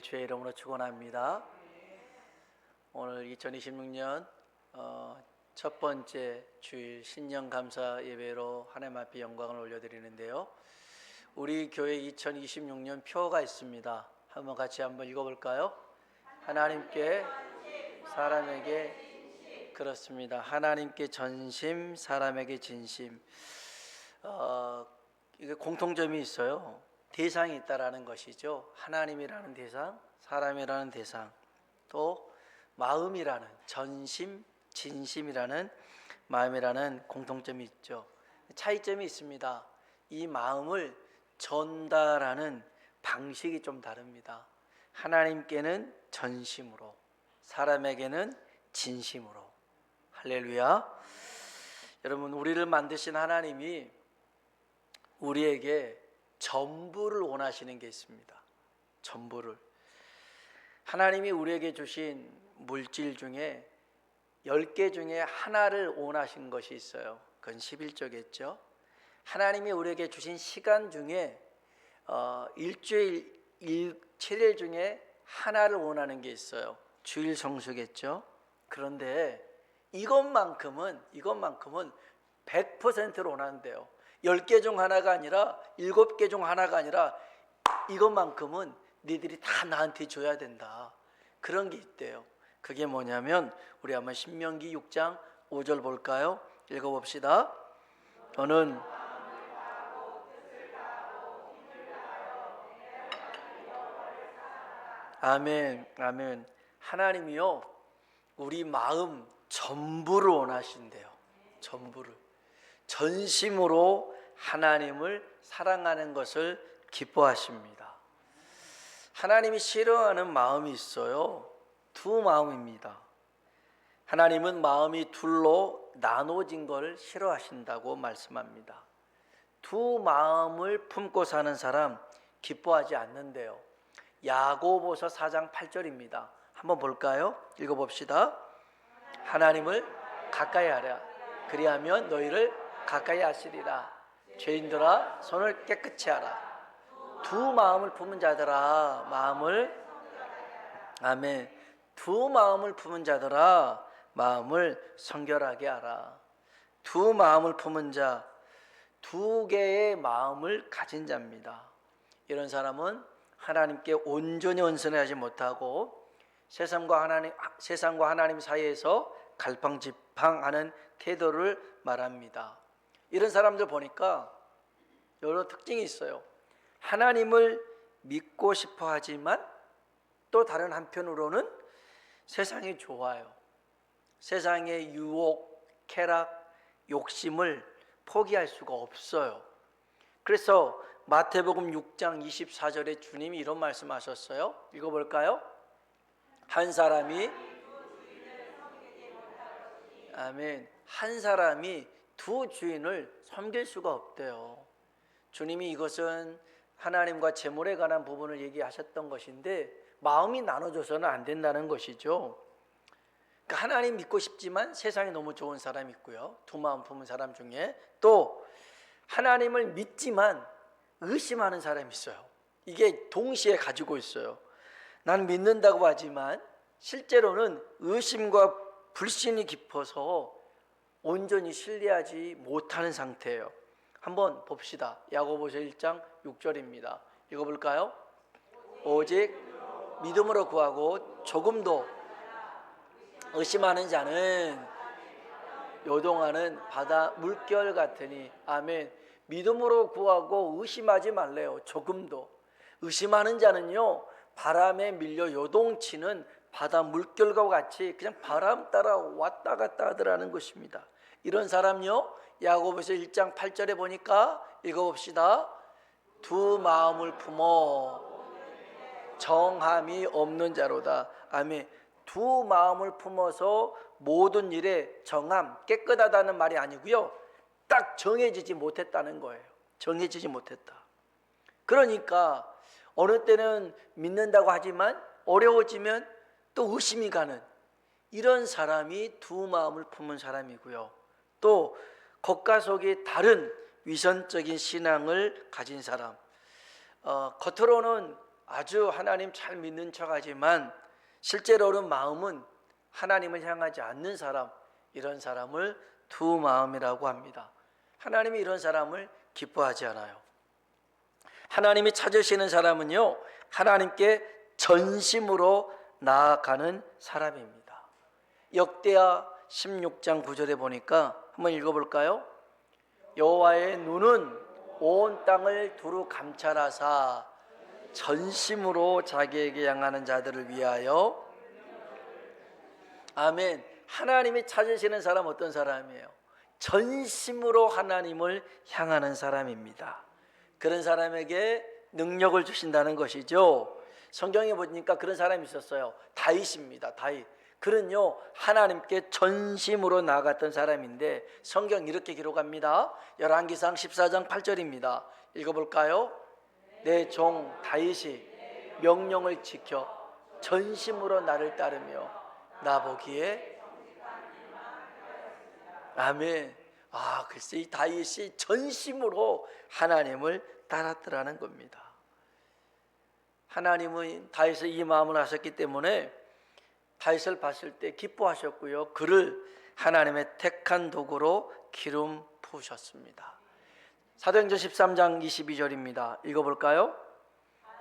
주의 이름으로 축원합니다. 오늘 2026년 첫 번째 주일 신년 감사 예배로 하나님 앞에 영광을 올려드리는데요. 우리 교회 2026년 표가 있습니다. 같이 한번 읽어볼까요? 하나님께 사람에게, 그렇습니다. 하나님께 전심, 사람에게 진심. 이게 공통점이 있어요. 대상이 있다라는 것이죠. 하나님이라는 대상, 사람이라는 대상, 또 마음이라는, 전심, 진심이라는, 마음이라는 공통점이 있죠. 차이점이 있습니다. 이 마음을 전달하는 방식이 좀 다릅니다. 하나님께는 전심으로, 사람에게는 진심으로. 할렐루야. 여러분, 우리를 만드신 하나님이 우리에게 전부를 원하시는 게 있습니다. 전부를. 하나님이 우리에게 주신 물질 중에 10개 중에 하나를 원하신 것이 있어요. 그건 11조겠죠. 하나님이 우리에게 주신 시간 중에 일주일 7일 중에 하나를 원하는 게 있어요. 주일 성수겠죠. 그런데 이것만큼은 100%로 원한대요. 10개 중 하나가 아니라 7개 중 하나가 아니라 이것만큼은 니들이 다 나한테 줘야 된다. 그런 게 있대요. 그게 뭐냐면 우리 한번 신명기 6장 5절 볼까요? 읽어봅시다. 너는 아멘, 아멘. 하나님이요, 우리 마음 전부를 원하신대요. 전부를. 전심으로 하나님을 사랑하는 것을 기뻐하십니다. 하나님이 싫어하는 마음이 있어요. 두 마음입니다. 하나님은 마음이 둘로 나눠진 걸 싫어하신다고 말씀합니다. 두 마음을 품고 사는 사람 기뻐하지 않는데요. 야고보서 4장 8절입니다. 한번 볼까요? 읽어봅시다. 하나님을 가까이 하라. 그리하면 너희를 가까이 하시리라. 죄인들아 손을 깨끗이 하라. 두 마음을 품은 자들아 아멘. 두 마음을 품은 자들아 마음을 성결하게 하라. 두 마음을 품은 자, 두 개의 마음을 가진 자입니다. 이런 사람은 하나님께 온전히 온순하지 못하고 세상과 하나님 사이에서 갈팡질팡하는 태도를 말합니다. 이런 사람들 보니까 여러 특징이 있어요. 하나님을 믿고 싶어 하지만 또 다른 한편으로는 세상이 좋아요. 세상의 유혹, 쾌락, 욕심을 포기할 수가 없어요. 그래서 마태복음 6장 24절에 주님이 이런 말씀하셨어요. 읽어볼까요? 한 사람이 아멘. 한 사람이 두 주인을 섬길 수가 없대요. 주님이 이것은 하나님과 재물에 관한 부분을 얘기하셨던 것인데 마음이 나눠져서는 안 된다는 것이죠. 그러니까 하나님 믿고 싶지만 세상에 너무 좋은 사람이 있고요. 두 마음 품은 사람 중에 또 하나님을 믿지만 의심하는 사람이 있어요. 이게 동시에 가지고 있어요. 난 믿는다고 하지만 실제로는 의심과 불신이 깊어서 온전히 신뢰하지 못하는 상태예요. 한번 봅시다. 야고보서 1장 6절입니다. 읽어볼까요? 오직 믿음으로 구하고 조금도 의심하는 자는 요동하는 바다 물결 같으니 아멘. 믿음으로 구하고 의심하지 말래요. 조금도. 의심하는 자는요, 바람에 밀려 요동치는 바다 물결과 같이 그냥 바람 따라 왔다 갔다 하더라는 것입니다. 이런 사람요, 야고보서 1장 8절에 보니까 읽어봅시다. 두 마음을 품어 정함이 없는 자로다. 아멘. 두 마음을 품어서 모든 일에 정함, 깨끗하다는 말이 아니고요, 딱 정해지지 못했다는 거예요. 정해지지 못했다. 그러니까 어느 때는 믿는다고 하지만 어려워지면 또 의심이 가는 이런 사람이 두 마음을 품은 사람이고요. 또 겉과 속이 다른 위선적인 신앙을 가진 사람, 겉으로는 아주 하나님 잘 믿는 척하지만 실제로는 마음은 하나님을 향하지 않는 사람, 이런 사람을 두 마음이라고 합니다. 하나님이 이런 사람을 기뻐하지 않아요. 하나님이 찾으시는 사람은요, 하나님께 전심으로 나아가는 사람입니다. 역대하 16장 9절에 보니까 한번 읽어볼까요? 여호와의 눈은 온 땅을 두루 감찰하사 전심으로 자기에게 향하는 자들을 위하여. 아멘. 하나님이 찾으시는 사람 어떤 사람이에요? 전심으로 하나님을 향하는 사람입니다. 그런 사람에게 능력을 주신다는 것이죠. 성경에 보니까 그런 사람이 있었어요. 다윗입니다. 다윗. 그는요, 하나님께 전심으로 나아갔던 사람인데 성경 이렇게 기록합니다. 열왕기상 14장 8절입니다. 읽어볼까요? 내 종 다윗이 명령을 지켜 전심으로 나를 따르며 나보기에. 아멘. 글쎄 이 다윗이 전심으로 하나님을 따랐더라는 겁니다. 하나님은 다윗의 이 마음을 아셨기 때문에 다윗을 봤을 때 기뻐하셨고요, 그를 하나님의 택한 도구로 기름 부으셨습니다. 사도행전 13장 22절입니다. 읽어볼까요?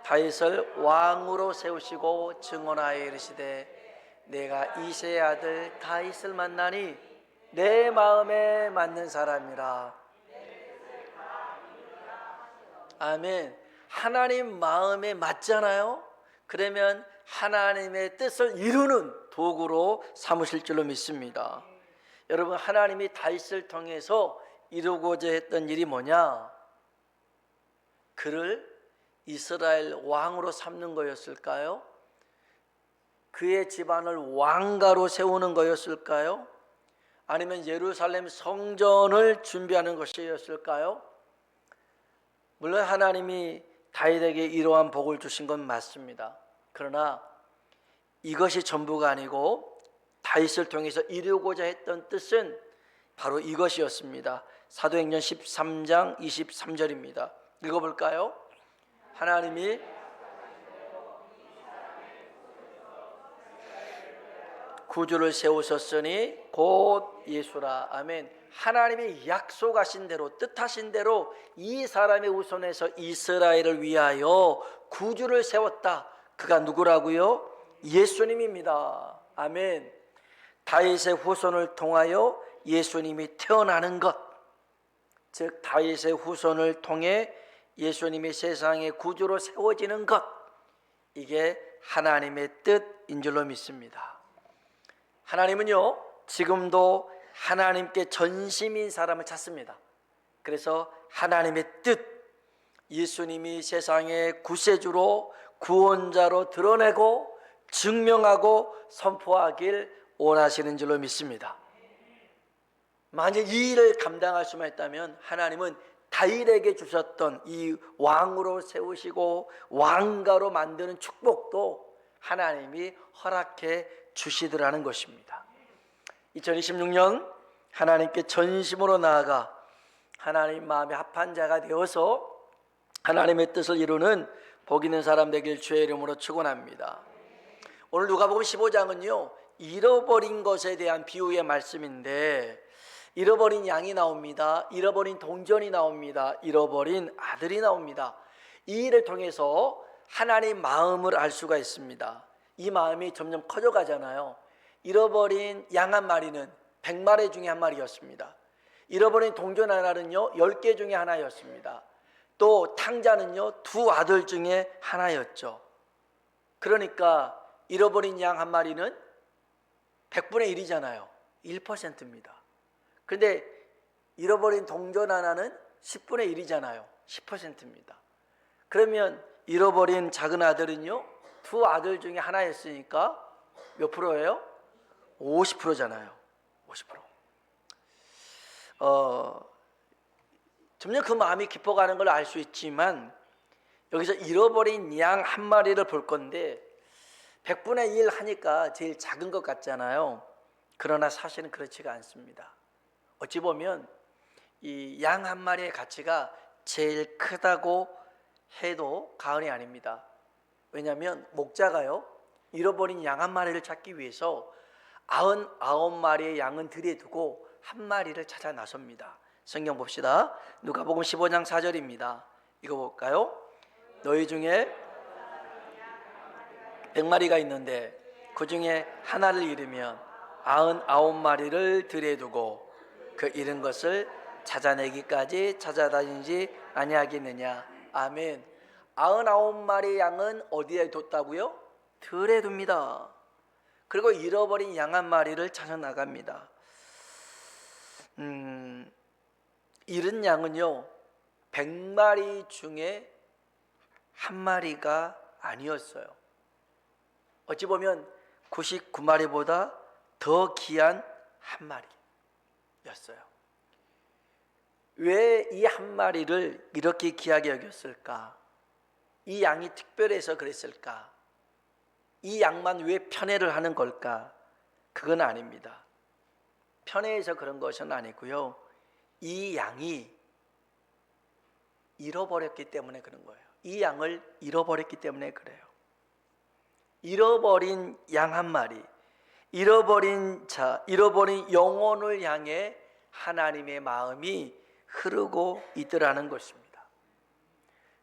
다윗을 왕으로 세우시고 증언하여 이르시되 내가 이새의 아들 다윗을 만나니 내 마음에 맞는 사람이라. 아멘. 하나님 마음에 맞잖아요. 그러면 하나님의 뜻을 이루는 도구로 삼으실 줄로 믿습니다. 여러분, 하나님이 다윗을 통해서 이루고자 했던 일이 뭐냐? 그를 이스라엘 왕으로 삼는 거였을까요? 그의 집안을 왕가로 세우는 거였을까요? 아니면 예루살렘 성전을 준비하는 것이었을까요? 물론 하나님이 다윗에게 이러한 복을 주신 건 맞습니다. 그러나 이것이 전부가 아니고 다윗을 통해서 이루고자 했던 뜻은 바로 이것이었습니다. 사도행전 13장 23절입니다. 읽어볼까요? 하나님이 구주를 세우셨으니 곧 예수라. 아멘. 하나님이 약속하신 대로, 뜻하신 대로 이 사람의 후손에서 이스라엘을 위하여 구주를 세웠다. 그가 누구라고요? 예수님입니다. 아멘. 다윗의 후손을 통하여 예수님이 태어나는 것, 즉 다윗의 후손을 통해 예수님이 세상의 구주로 세워지는 것, 이게 하나님의 뜻인 줄로 믿습니다. 하나님은요, 지금도 하나님께 전심인 사람을 찾습니다. 그래서 하나님의 뜻, 예수님이 세상의 구세주로 구원자로 드러내고 증명하고 선포하길 원하시는 줄로 믿습니다. 만약 이 일을 감당할 수만 있다면 하나님은 다윗에게 주셨던 이 왕으로 세우시고 왕가로 만드는 축복도 하나님이 허락해 주시더라는 것입니다. 2026년 하나님께 전심으로 나아가 하나님 마음에 합한 자가 되어서 하나님의 뜻을 이루는 복 있는 사람 되길 주의 이름으로 축원합니다. 오늘 누가복음 15장은요, 잃어버린 것에 대한 비유의 말씀인데, 잃어버린 양이 나옵니다. 잃어버린 동전이 나옵니다. 잃어버린 아들이 나옵니다. 이 일을 통해서 하나님 마음을 알 수가 있습니다. 이 마음이 점점 커져가잖아요. 잃어버린 양 한 마리는 100마리 중에 한 마리였습니다. 잃어버린 동전 하나는요 10개 중에 하나였습니다. 또 탕자는요 2 아들 중에 하나였죠. 그러니까 잃어버린 양 한 마리는 100분의 1이잖아요. 1%입니다. 그런데 잃어버린 동전 하나는 10분의 1이잖아요. 10%입니다. 그러면 잃어버린 작은 아들은요 2 아들 중에 하나였으니까 몇 프로예요? 50%잖아요. 50%. 점점 그 마음이 깊어가는 걸 알 수 있지만 여기서 잃어버린 양 한 마리를 볼 건데 100분의 1 하니까 제일 작은 것 같잖아요. 그러나 사실은 그렇지가 않습니다. 어찌 보면 이 양 한 마리의 가치가 제일 크다고 해도 과언이 아닙니다. 왜냐하면 목자가요, 잃어버린 양 한 마리를 찾기 위해서 99마리의 양은 들에 두고 한 마리를 찾아 나섭니다. 성경 봅시다. 누가복음 15장 4절입니다. 이거 볼까요? 너희 중에 100마리가 있는데 그 중에 하나를 잃으면 99마리를 들에 두고 그 잃은 것을 찾아내기까지 찾아다니지 아니하겠느냐. 아멘. 99마리 양은 어디에 뒀다고요? 들에 둡니다. 그리고 잃어버린 양 한 마리를 찾아 나갑니다. 잃은 양은요 100마리 중에 한 마리가 아니었어요. 어찌 보면 99마리보다 더 귀한 한 마리였어요. 왜 이 한 마리를 이렇게 귀하게 여겼을까? 이 양이 특별해서 그랬을까? 이 양만 왜 편애를 하는 걸까? 그건 아닙니다. 편애해서 그런 것은 아니고요. 이 양이 잃어버렸기 때문에 그런 거예요. 이 양을 잃어버렸기 때문에 그래요. 잃어버린 양 한 마리, 잃어버린 영혼을 향해 하나님의 마음이 흐르고 있더라는 것입니다.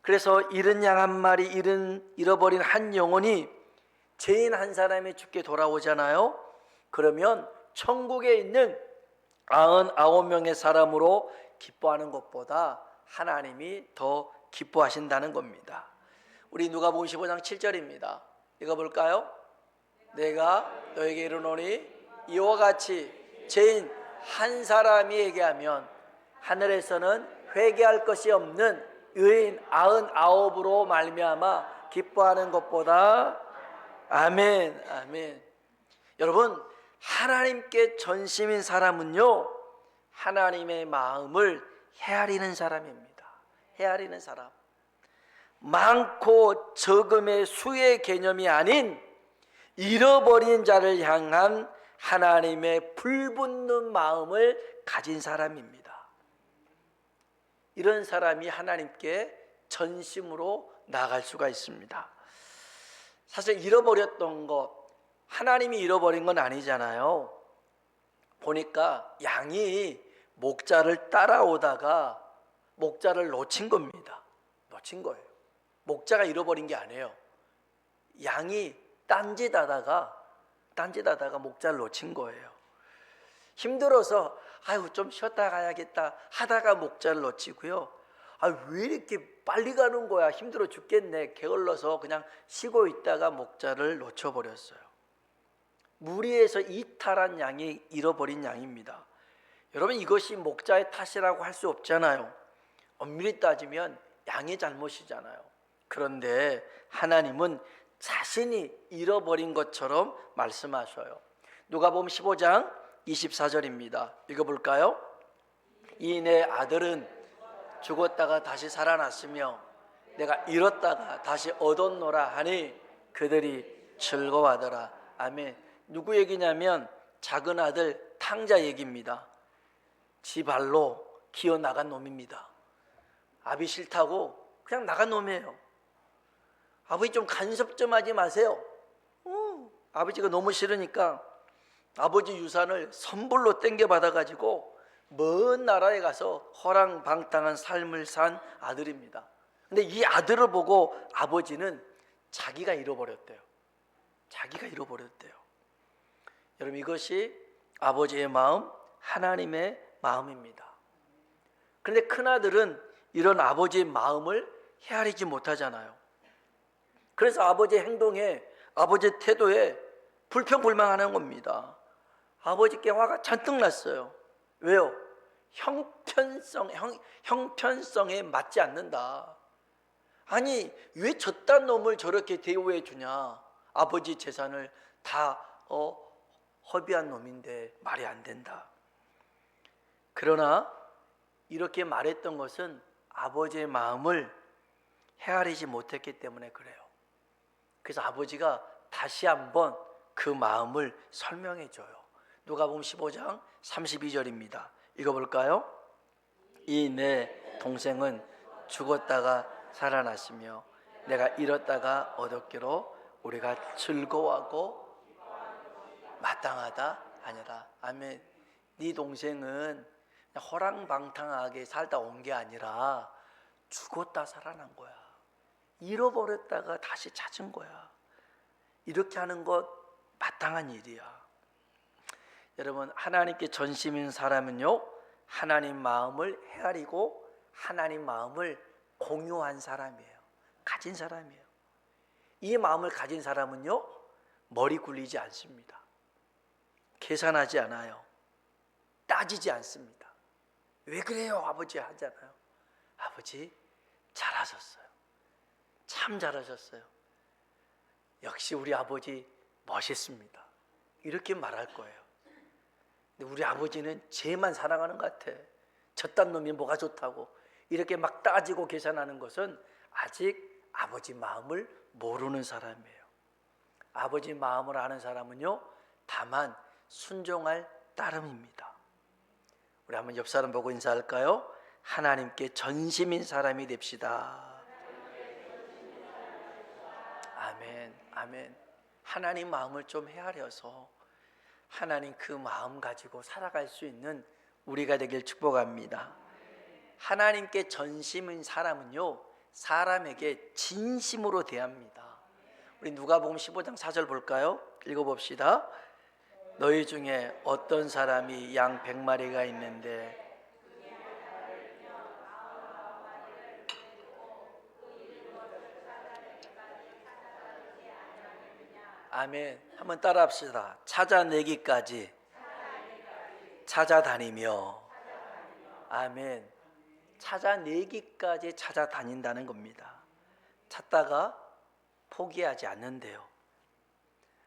그래서 잃은 양 한 마리, 잃어버린 한 영혼이 죄인 한 사람이 죽게 돌아오잖아요. 그러면 천국에 있는 99명의 사람으로 기뻐하는 것보다 하나님이 더 기뻐하신다는 겁니다. 우리 누가복음 15장 7절입니다. 읽어볼까요? 내가 너에게 이르노니 이와 같이 죄인 한 사람이 얘기하면 하늘에서는 회개할 것이 없는 의인 99으로 말미암아 기뻐하는 것보다. 아멘, 아멘. 여러분, 하나님께 전심인 사람은요 하나님의 마음을 헤아리는 사람입니다. 헤아리는 사람. 많고 적음의 수의 개념이 아닌 잃어버린 자를 향한 하나님의 불붙는 마음을 가진 사람입니다. 이런 사람이 하나님께 전심으로 나아갈 수가 있습니다. 사실 잃어버렸던 것, 하나님이 잃어버린 건 아니잖아요. 보니까 양이 목자를 따라오다가 목자를 놓친 겁니다. 놓친 거예요. 목자가 잃어버린 게 아니에요. 양이 딴짓하다가 목자를 놓친 거예요. 힘들어서 아유 좀 쉬었다 가야겠다 하다가 목자를 놓치고요. 왜 이렇게 빨리 가는 거야, 힘들어 죽겠네, 게을러서 그냥 쉬고 있다가 목자를 놓쳐버렸어요. 무리에서 이탈한 양이 잃어버린 양입니다. 여러분, 이것이 목자의 탓이라고 할 수 없잖아요. 엄밀히 따지면 양의 잘못이잖아요. 그런데 하나님은 자신이 잃어버린 것처럼 말씀하셔요. 누가복음 15장 24절입니다. 읽어볼까요? 이 내 아들은 죽었다가 다시 살아났으며 내가 잃었다가 다시 얻었노라 하니 그들이 즐거워하더라. 아멘. 누구 얘기냐면 작은 아들 탕자 얘기입니다. 지 발로 기어 나간 놈입니다. 아비 싫다고 그냥 나간 놈이에요. 아버지 좀 간섭 좀 하지 마세요. 아버지가 너무 싫으니까 아버지 유산을 선불로 땡겨받아가지고 먼 나라에 가서 허랑방탕한 삶을 산 아들입니다. 근데 이 아들을 보고 아버지는 자기가 잃어버렸대요. 자기가 잃어버렸대요. 여러분, 이것이 아버지의 마음, 하나님의 마음입니다. 그런데 큰아들은 이런 아버지의 마음을 헤아리지 못하잖아요. 그래서 아버지의 행동에, 아버지의 태도에 불평불만하는 겁니다. 아버지께 화가 잔뜩 났어요. 왜요? 형편성에 맞지 않는다. 아니, 왜 저딴 놈을 저렇게 대우해 주냐? 아버지 재산을 다 허비한 놈인데 말이 안 된다. 그러나 이렇게 말했던 것은 아버지의 마음을 헤아리지 못했기 때문에 그래요. 그래서 아버지가 다시 한번 그 마음을 설명해 줘요. 누가복음 15장 32절입니다. 읽어볼까요? 이 내 동생은 죽었다가 살아났으며 내가 잃었다가 얻었기로 우리가 즐거워하고 마땅하다 하니라. 아멘. 네 동생은 호랑방탕하게 살다 온 게 아니라 죽었다 살아난 거야. 잃어버렸다가 다시 찾은 거야. 이렇게 하는 것 마땅한 일이야. 여러분, 하나님께 전심인 사람은요, 하나님 마음을 헤아리고 하나님 마음을 공유한 사람이에요. 가진 사람이에요. 이 마음을 가진 사람은요, 머리 굴리지 않습니다. 계산하지 않아요. 따지지 않습니다. 왜 그래요 아버지 하잖아요. 아버지 잘하셨어요. 참 잘하셨어요. 역시 우리 아버지 멋있습니다. 이렇게 말할 거예요. 근데 우리 아버지는 쟤만 사랑하는 것 같아. 저딴 놈이 뭐가 좋다고 이렇게 막 따지고 계산하는 것은 아직 아버지 마음을 모르는 사람이에요. 아버지 마음을 아는 사람은요, 다만 순종할 따름입니다. 우리 한번 옆 사람 보고 인사할까요? 하나님께 전심인 사람이 됩시다. 아멘, 아멘. 하나님 마음을 좀 헤아려서 하나님 그 마음 가지고 살아갈 수 있는 우리가 되길 축복합니다. 하나님께 전심인 사람은요, 사람에게 진심으로 대합니다. 우리 누가복음 15장 4절 볼까요? 읽어봅시다. 너희 중에 어떤 사람이 양 100마리가 있는데 아멘. 한번 따라합시다. 찾아내기까지 찾아다니며 아멘. 찾아내기까지 찾아다닌다는 겁니다. 찾다가 포기하지 않는데요.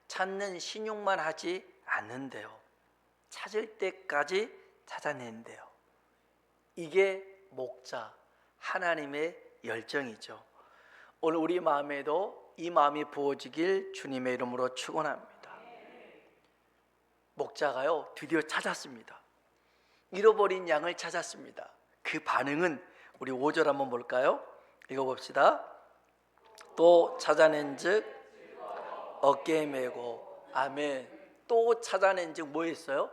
찾는 신용만 하지 않는데요. 찾을 때까지 찾아낸대요. 이게 목자, 하나님의 열정이죠. 오늘 우리 마음에도 이 마음이 부어지길 주님의 이름으로 축원합니다. 목자가요, 드디어 찾았습니다. 잃어버린 양을 찾았습니다. 그 반응은 우리 5절 한번 볼까요? 읽어봅시다. 또 찾아낸즉 어깨에 메고 아멘. 또 찾아낸즉 뭐 했어요?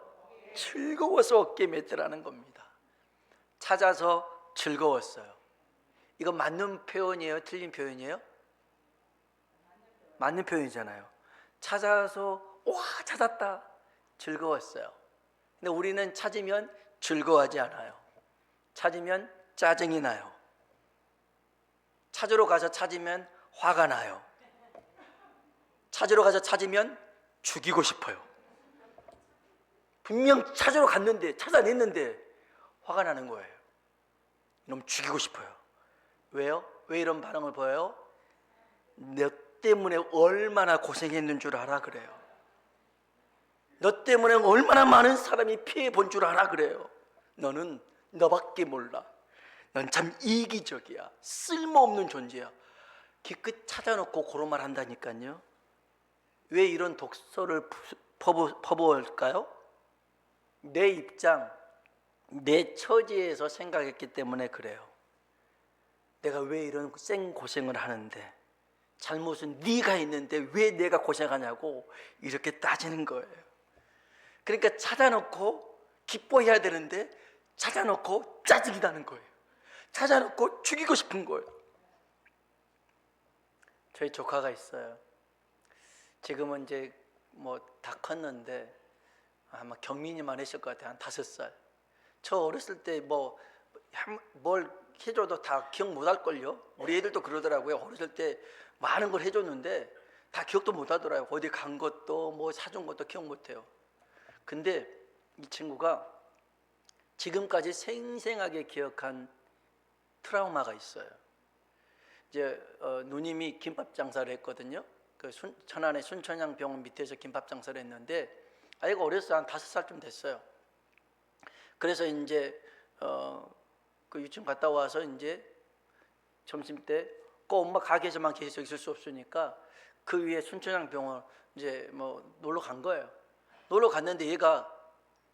즐거워서 어깨에 메더라는 겁니다. 찾아서 즐거웠어요. 이거 맞는 표현이에요? 틀린 표현이에요? 맞는 표현이잖아요. 찾아서 와 찾았다 즐거웠어요. 근데 우리는 찾으면 즐거워하지 않아요. 찾으면 짜증이 나요. 찾으러 가서 찾으면 화가 나요. 찾으러 가서 찾으면 죽이고 싶어요. 분명 찾으러 갔는데 찾아냈는데 화가 나는 거예요. 이놈 죽이고 싶어요. 왜요? 왜 이런 반응을 보여요? 너 때문에 얼마나 고생했는 줄 알아 그래요. 너 때문에 얼마나 많은 사람이 피해 본 줄 알아 그래요. 너는 너밖에 몰라. 넌 참 이기적이야. 쓸모없는 존재야. 기껏 찾아놓고 그런 말 한다니까요. 왜 이런 독서를 퍼부을까요? 내 입장, 내 처지에서 생각했기 때문에 그래요. 내가 왜 이런 생고생을 하는데, 잘못은 네가 있는데 왜 내가 고생하냐고 이렇게 따지는 거예요. 그러니까 찾아놓고 기뻐해야 되는데 찾아놓고 짜증이 나는 거예요. 찾아놓고 죽이고 싶은 거예요. 저희 조카가 있어요. 지금은 이제 뭐 다 컸는데 아마 경민이만 했을 것 같아요. 한 5살. 저 어렸을 때 뭘 해줘도 다 기억 못할걸요. 우리 애들도 그러더라고요. 어렸을 때 많은 걸 해줬는데 다 기억도 못하더라고요. 어디 간 것도 뭐 사준 것도 기억 못해요. 근데 이 친구가 지금까지 생생하게 기억한 트라우마가 있어요. 이제 누님이 김밥 장사를 했거든요. 그 천안의 순천향 병원 밑에서 김밥 장사를 했는데 아이가 어렸어요. 한 5살쯤 됐어요. 그래서 이제 그 유치원 갔다 와서 이제 점심 때 꼭 엄마 가게에서만 계속 있을 수 없으니까 그 위에 순천향 병원 이제 뭐 놀러 간 거예요. 놀러 갔는데 얘가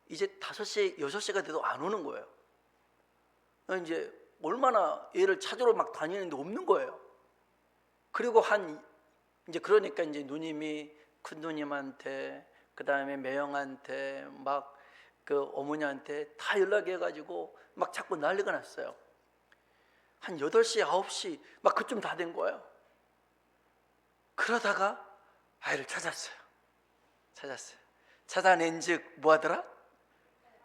이제 5시, 6시가 돼도 안 오는 거예요. 이제 얼마나 얘를 찾으러 막 다니는데 없는 거예요. 그리고 이제 그러니까 이제 누님이 큰 누님한테 그 다음에 매형한테 막 그 어머니한테 다 연락해가지고 막 자꾸 난리가 났어요. 한 8시, 9시 막 그쯤 다 된 거예요. 그러다가 아이를 찾았어요. 찾아낸 즉 뭐 하더라?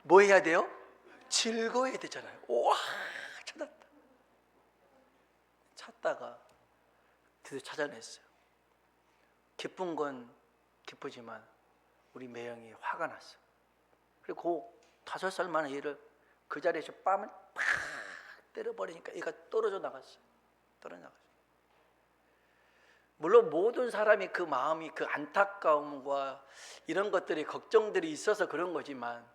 뭐 해야 돼요? 즐거워야 되잖아요. 우와, 찾았다. 찾다가 드디어 찾아냈어요. 기쁜 건 기쁘지만 우리 매형이 화가 났어요. 그리고 5살 많은 애를 그 자리에서 뺨을 팍 때려버리니까 애가 떨어져 나갔어요. 물론 모든 사람이 그 마음이 그 안타까움과 이런 것들이 걱정들이 있어서 그런 거지만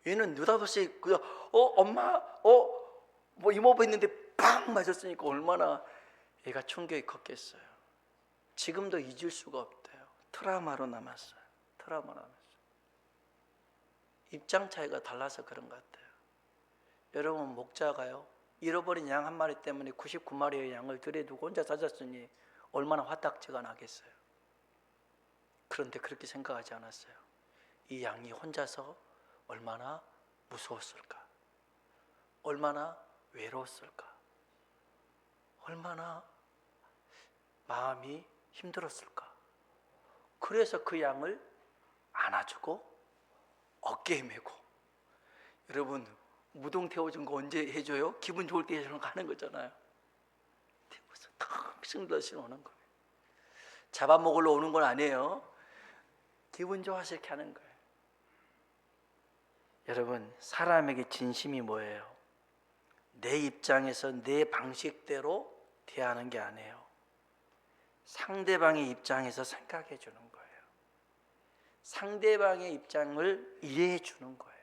얘는 느닷없이 그냥 엄마 뭐 이모부 했는데 팍 맞았으니까 얼마나 얘가 충격이 컸겠어요. 지금도 잊을 수가 없대요. 트라우마로 남았어요. 입장 차이가 달라서 그런 것 같아요. 여러분, 목자가요 잃어버린 양 한 마리 때문에 99마리의 양을 들여두고 혼자 찾았으니 얼마나 화딱지가 나겠어요. 그런데 그렇게 생각하지 않았어요. 이 양이 혼자서 얼마나 무서웠을까, 얼마나 외로웠을까, 얼마나 마음이 힘들었을까. 그래서 그 양을 안아주고 어깨에 메고. 여러분, 무동 태워준 거 언제 해줘요? 기분 좋을 때 해주는 거 하는 거잖아요. 태워서 턱싱더시 오는 거예요. 잡아먹으러 오는 건 아니에요. 기분 좋아서 이렇게 하는 거예요. 여러분, 사람에게 진심이 뭐예요? 내 입장에서 내 방식대로 대하는 게 아니에요. 상대방의 입장에서 생각해 주는 거예요. 상대방의 입장을 이해해 주는 거예요.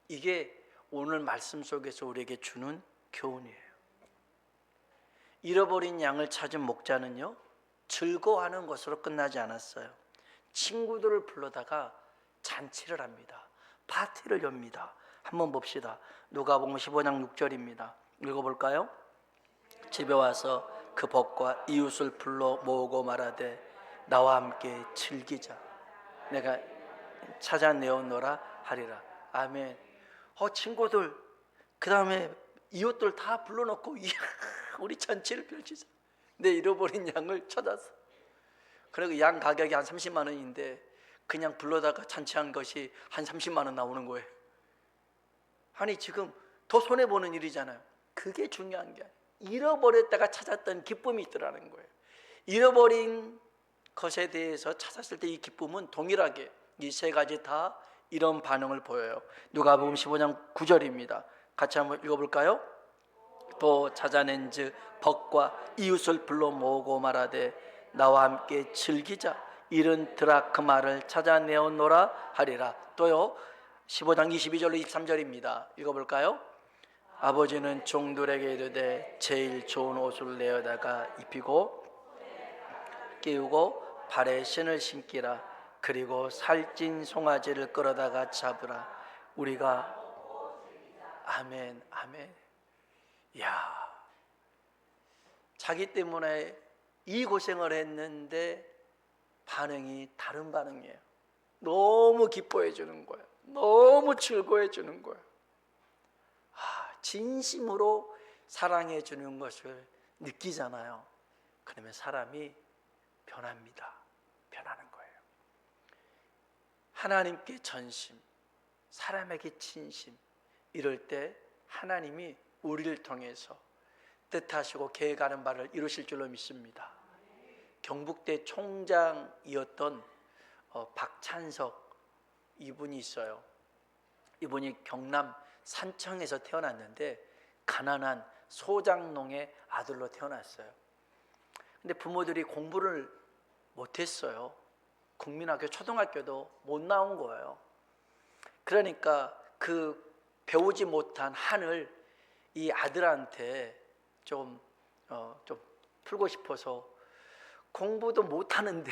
이게 오늘 말씀 속에서 우리에게 주는 교훈이에요. 잃어버린 양을 찾은 목자는요, 즐거워하는 것으로 끝나지 않았어요. 친구들을 불러다가 잔치를 합니다. 파티를 엽니다. 한번 봅시다. 누가복음 15장 6절입니다. 읽어볼까요? 집에 와서 그 벗과 이웃을 불러 모으고 말하되 나와 함께 즐기자. 내가 찾아내었노라 하리라. 아멘. 친구들, 그 다음에 이웃들 다 불러놓고 이야, 우리 잔치를 펼치자. 내 잃어버린 양을 찾았어. 그리고 양 가격이 한 30만 원인데 그냥 불러다가 잔치한 것이 한 30만 원 나오는 거예요. 아니, 지금 더 손해보는 일이잖아요. 그게 중요한 게 아니에요. 잃어버렸다가 찾았던 기쁨이 있더라는 거예요. 잃어버린 것에 대해서 찾았을 때 이 기쁨은 동일하게 이 세 가지 다 이런 반응을 보여요. 누가복음 15장 9절입니다. 같이 한번 읽어볼까요? 또 찾아낸 즉 벗과 이웃을 불러 모으고 말하되 나와 함께 즐기자. 이른 드라크마를 찾아내었노라 하리라. 또요, 15장 22절로 23절입니다. 읽어볼까요? 아버지는 종들에게 이르되 제일 좋은 옷을 내어다가 입히고 끼우고 발에 신을 신기라. 그리고 살찐 송아지를 끌어다가 잡으라. 우리가 아멘. 야, 자기 때문에 이 고생을 했는데 반응이 다른 반응이에요. 너무 기뻐해 주는 거예요. 너무 즐거워해 주는 거예요. 진심으로 사랑해 주는 것을 느끼잖아요. 그러면 사람이 변합니다. 변하는 거예요. 하나님께 전심, 사람에게 진심, 이럴 때 하나님이 우리를 통해서 뜻하시고 계획하는 바를 이루실 줄로 믿습니다. 경북대 총장이었던 박찬석 이분이 있어요. 이분이 경남 산청에서 태어났는데 가난한 소장농의 아들로 태어났어요. 근데 부모들이 공부를 못했어요. 국민학교, 초등학교도 못 나온 거예요. 그러니까 그 배우지 못한 한을 이 아들한테 좀 풀고 싶어서 공부도 못하는데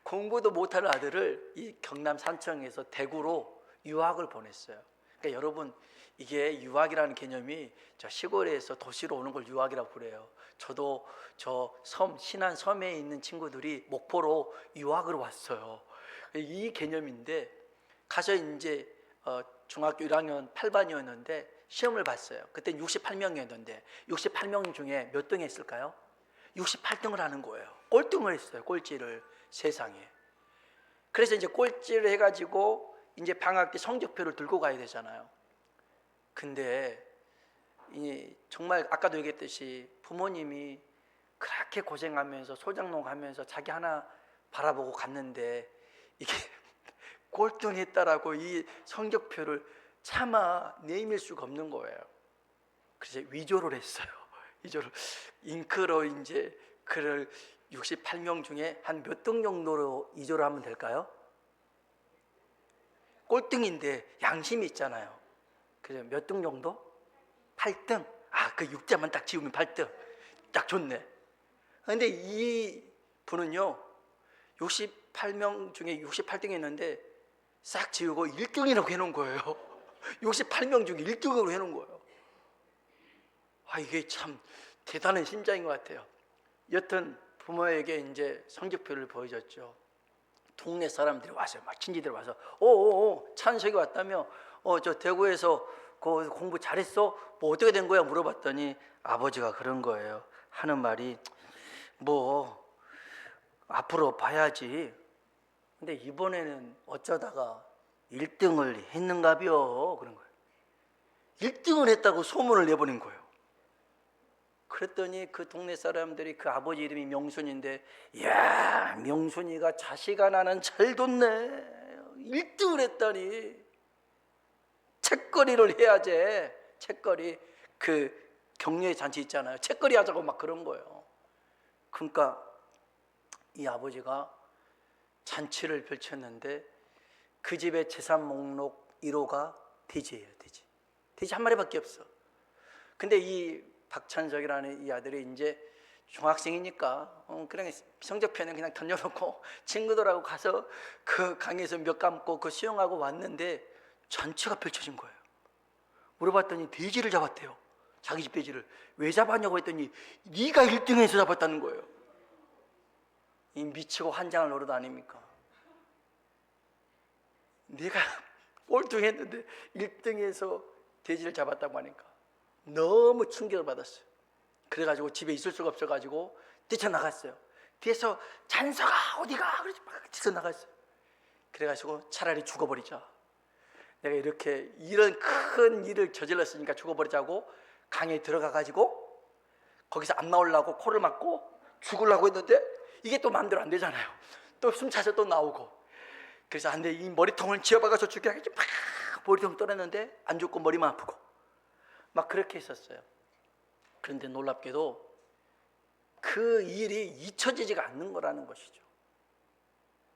공부도 못하는 아들을 이 경남 산청에서 대구로 유학을 보냈어요. 그러니까 여러분, 이게 유학이라는 개념이 저 시골에서 도시로 오는 걸 유학이라고 그래요. 저도 저 섬, 신안 섬에 있는 친구들이 목포로 유학을 왔어요. 이 개념인데 가서 이제 중학교 1학년 8반이었는데 시험을 봤어요. 그때 68명이었는데 68명 중에 몇 등 했을까요? 68등을 하는 거예요. 꼴등을 했어요. 꼴찌를. 세상에. 그래서 이제 꼴찌를 해가지고 이제 방학 때 성적표를 들고 가야 되잖아요. 근데 정말 아까도 얘기했듯이 부모님이 그렇게 고생하면서 소장농하면서 자기 하나 바라보고 갔는데 이게 꼴등했다라고 이 성적표를 차마 내밀 수가 없는 거예요. 그래서 위조를 했어요. 위조를 잉크로 이제 그를 68명 중에 한 몇 등 정도로 위조를 하면 될까요? 꼴등인데 양심이 있잖아요. 그래서 몇 등 정도? 8등. 그 6자만 딱 지우면 8등. 딱 좋네. 근데 이 분은요 68명 중에 68등 했는데 싹 지우고 1등이라고 해놓은 거예요. 68명 중에 1등으로 해놓은 거예요. 이게 참 대단한 심장인 것 같아요. 여튼 부모에게 이제 성적표를 보여줬죠. 동네 사람들이 와서 막 친지들 와서 찬석이 왔다며 저 대구에서 그 공부 잘했어? 뭐 어떻게 된 거야? 물어봤더니 아버지가 그런 거예요. 하는 말이 뭐 앞으로 봐야지. 근데 이번에는 어쩌다가 1등을 했는가벼 그런 거예요. 1등을 했다고 소문을 내버린 거예요. 그랬더니 그 동네 사람들이 그 아버지 이름이 명순인데 이야 명순이가 자식 하나는 잘 뒀네. 1등을 했다니. 책거리를 해야지. 책거리 그 격려의 잔치 있잖아요. 책거리 하자고 막 그런 거예요. 그러니까 이 아버지가 잔치를 펼쳤는데 그 집의 재산 목록 1호가 돼지예요. 돼지 한 마리밖에 없어. 근데 이 박찬석이라는 이 아들이 이제 중학생이니까 그냥 성적표는 그냥 던져놓고 친구들하고 가서 그 강에서 몇 감고 그 수영하고 왔는데 잔치가 펼쳐진 거예요. 물어봤더니 돼지를 잡았대요. 자기 집 돼지를. 왜 잡았냐고 했더니 네가 1등해서 잡았다는 거예요. 이 미치고 환장을 노릇 아닙니까? 내가 꼴등했는데 1등해서 돼지를 잡았다고 하니까 너무 충격을 받았어요. 그래가지고 집에 있을 수가 없어가지고 뛰쳐나갔어요. 뒤에서 찬석아 어디가? 그래서 막 뛰쳐나갔어요. 그래가지고 차라리 죽어버리자. 내가 이렇게 이런 큰 일을 저질렀으니까 죽어버리자고 강에 들어가가지고 거기서 안 나오려고 코를 막고 죽으려고 했는데 이게 또 마음대로 안 되잖아요. 또 숨차서 또 나오고. 그래서 안 돼. 이 머리통을 쥐어박아서 죽게 하겠지. 막 머리통 떨었는데 안 죽고 머리만 아프고 막 그렇게 했었어요. 그런데 놀랍게도 그 일이 잊혀지지가 않는 거라는 것이죠.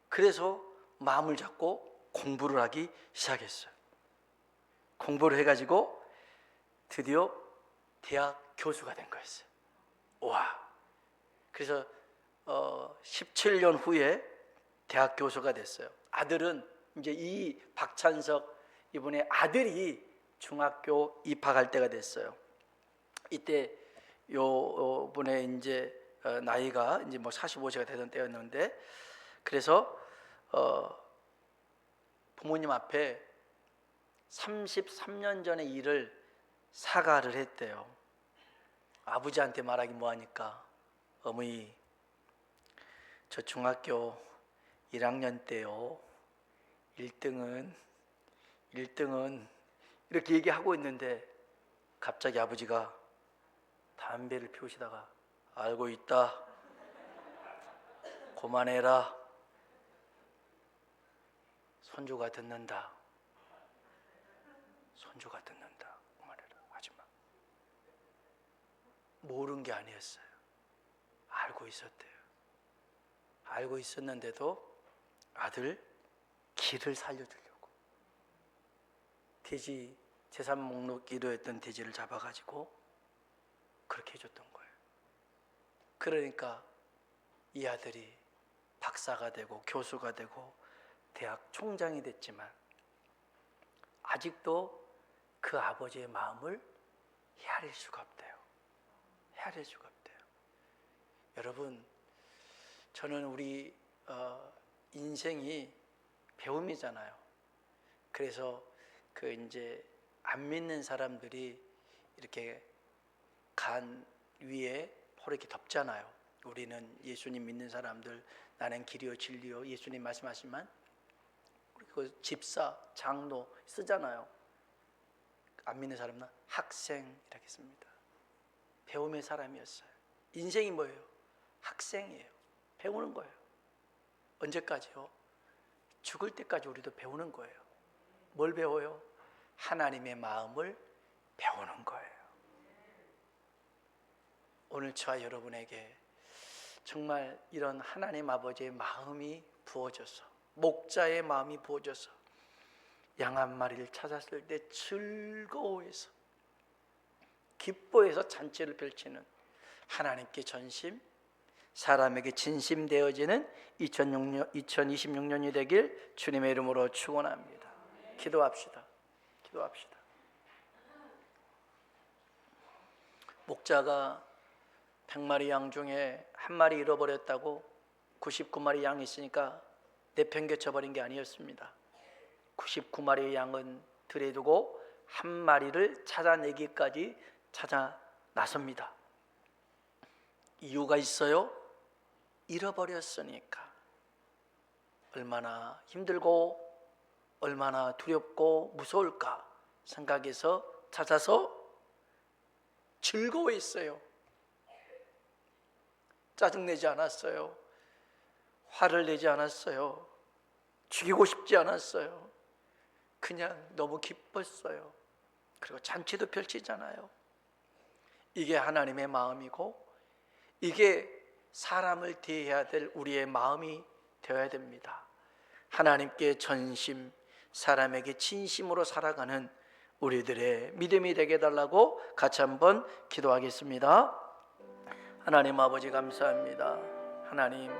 그래서 마음을 잡고 공부를 하기 시작했어요. 공부를 해가지고 드디어 대학 교수가 된 거였어요. 와. 그래서 17년 후에 대학 교수가 됐어요. 아들은 이제 이 박찬석 이분의 아들이 중학교 입학할 때가 됐어요. 이때 요 분의 이제 나이가 이제 뭐 45세가 되던 때였는데 그래서 부모님 앞에 33년 전의 일을 사과를 했대요. 아버지한테 말하기 뭐하니까 어머니 저 중학교 1학년 때요 1등은 이렇게 얘기하고 있는데 갑자기 아버지가 담배를 피우시다가 알고 있다 그만해라 손주가 듣는다 그만해라 하지마. 모르는 게 아니었어요. 알고 있었대요. 알고 있었는데도 아들 길을 살려주려고 돼지 재산 목록 1호였던 돼지를 잡아가지고 그렇게 해줬던 거예요. 그러니까 이 아들이 박사가 되고 교수가 되고 대학 총장이 됐지만 아직도 그 아버지의 마음을 헤아릴 수가 없대요. 헤아릴 수가 없대요. 여러분, 저는 우리 인생이 배움이잖아요. 그래서 그 이제 안 믿는 사람들이 이렇게 간 위에 포로 이렇게 덮잖아요. 우리는 예수님 믿는 사람들, 나는 길이요 진리요, 예수님 말씀하시지만 그 집사, 장로 쓰잖아요. 안 믿는 사람은 학생이라고 했습니다. 배움의 사람이었어요. 인생이 뭐예요? 학생이에요. 배우는 거예요. 언제까지요? 죽을 때까지 우리도 배우는 거예요. 뭘 배워요? 하나님의 마음을 배우는 거예요. 오늘 저와 여러분에게 정말 이런 하나님 아버지의 마음이 부어져서, 목자의 마음이 부어져서 양 한 마리를 찾았을 때 즐거워해서 기뻐해서 잔치를 펼치는, 하나님께 전심, 사람에게 진심 되어지는 2026년이 되길 주님의 이름으로 축원합니다. 기도합시다. 기도합시다. 목자가 100마리 양 중에 한 마리 잃어버렸다고 99마리 양이 있으니까 내팽개쳐버린 게 아니었습니다. 99마리의 양은 들에 두고 한 마리를 찾아내기까지 찾아 나섭니다. 이유가 있어요? 잃어버렸으니까. 얼마나 힘들고 얼마나 두렵고 무서울까 생각해서 찾아서 즐거워했어요. 짜증내지 않았어요. 화를 내지 않았어요. 죽이고 싶지 않았어요. 그냥 너무 기뻤어요. 그리고 잔치도 펼치잖아요. 이게 하나님의 마음이고 이게 사람을 대해야 될 우리의 마음이 되어야 됩니다. 하나님께 전심, 사람에게 진심으로 살아가는 우리들의 믿음이 되게 해달라고 같이 한번 기도하겠습니다. 하나님 아버지 감사합니다. 하나님